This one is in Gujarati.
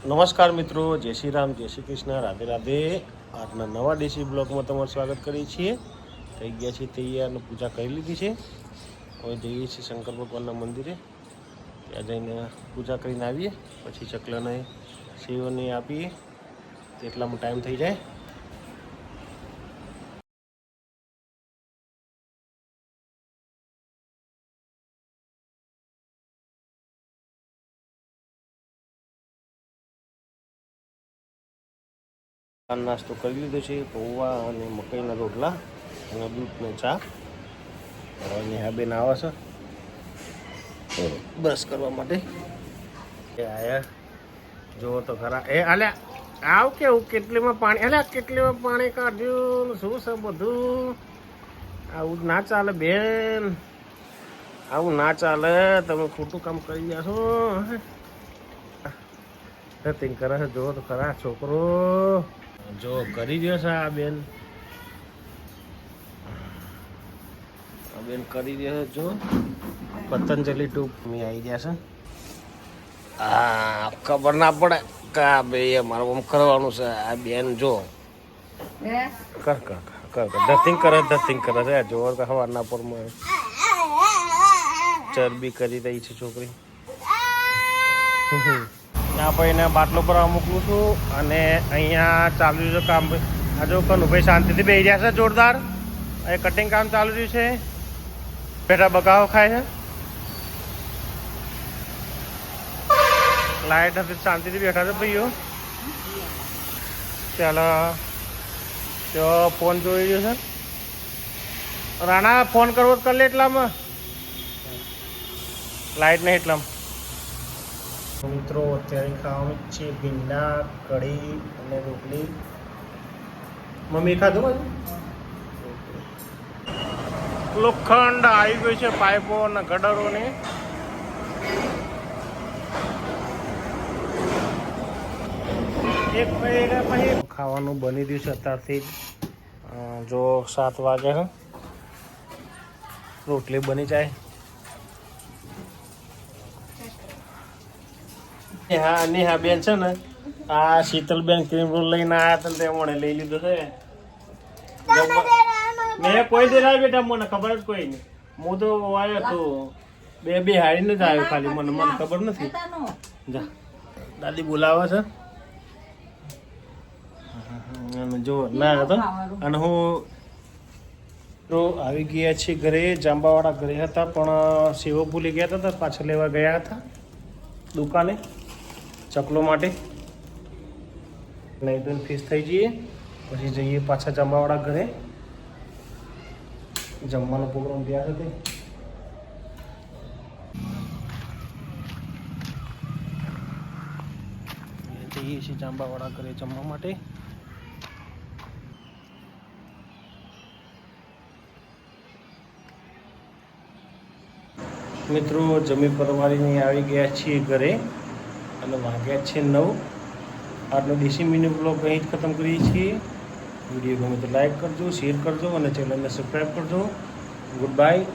નમસ્કાર મિત્રો, જય શ્રી રામ, જય શ્રી કૃષ્ણ, રાધે રાધે. આજના નવા દેશી બ્લોગમાં તમારું સ્વાગત કરીએ છીએ. થઈ ગયા છીએ તૈયાર, પૂજા કરી લીધી છે. હવે જઈએ છીએ શંકર ભગવાનના મંદિરે. ત્યાં જઈને પૂજા કરીને આવીએ, પછી ચકલાને સેવને આપીએ. તેટલામાં ટાઈમ થઈ જાય. નાસ્તો કરી લીધો છે, પૌવા અને મકાઈના રોટલા અને દૂધનો ચા. નેહાબેન આવે છે બ્રશ કરવા માટે. એ આયા જુઓ તો ખરા. એ અલ્યા આવ કેવું કેટલીમાં પાણી, અલ્યા કેટલીમાં પાણી કાઢ્યું, શું છે બધું? આવું ના ચાલે બેન, આવું ના ચાલે. તમે ખોટું કામ કરી ગયા છો. ધતિંગ કરે છે, જુઓ તો ખરા છોકરો. જો કરી રહ્યો છે આ બેન, કરી રહ્યો છે. જો પતંજલિ ટૂપ આવી ગયા છે. હા, ખબર ના પડે કા ભાઈ અમારે આમ કરવાનું છે. આ બેન જો કર કર કર ધતિંગ કરે છે. જોવો તો હવારના પરમાં ચરબી કરી રહી છે છોકરી. ના ભાઈને બાટલો પર મોકલું છું અને અહીંયા ચાલુ છે કામ. આ જો કનુભાઈ શાંતિથી બેસી રહ્યા છે જોરદાર. અહીં કટિંગ કામ ચાલુ રહ્યું છે. બેઠા બગાવો ખાય છે. લાઈટ હતી શાંતિથી બેઠા છે ભાઈઓ. ચાલો તો ફોન જોઈ રહ્યો છે. રાણા ફોન કરવો કરી લે એટલામાં, લાઈટ નહીં એટલામાં. મિત્રો અત્યારે ખાવાનું છે ભીંડા કઢી અને રોટલી. મમ્મી ખાધું? લોખંડ આવી ગયું છે, પાઇપો અને ગટરોની. ખાવાનું બની રહ્યું છે અત્યારથી. જો 7 વાગે છે, રોટલી બની જાય. હા નેહા બેન છે ને, આ શીતલબેન ક્રીમ રોલ લઈને આવ્યા હતા, તે મને લઈ લીધો છે. મેં કોઈ દે લાવી બેટા, મને ખબર જ કોઈ નહીં. હું તો આવ્યો તો બે હારીને જ આવ્યો ખાલી, મને ખબર નથી. જા દાદી બોલાવે છે. જો ના હતો. અને હું તો આવી ગયા છીએ ઘરે. જાંબાવાળા ઘરે હતા પણ સેવો ભૂલી ગયા હતા, પાછળ લેવા ગયા હતા દુકાને ચકલો માટે. નહીં તો ફિશ થઈ જઈએ, પછી જઈએ પાછા જાંબાવાળા ઘરે. જમવાનો પ્રોગ્રામ ત્યાં હતો. જઈએ છીએ જાંબાવાળા ઘરે જમવા માટે. મિત્રો જમી પરવારીને આવી ગયા છીએ ઘરે અને વાગ્યા છે 9. આજનો દેશી મિની બ્લોગ અહીં જ ખતમ કરીએ છીએ. વિડીયો ગમે તો લાઈક કરજો, શેર કરજો અને ચેનલને સબસ્ક્રાઈબ કરજો. Good bye.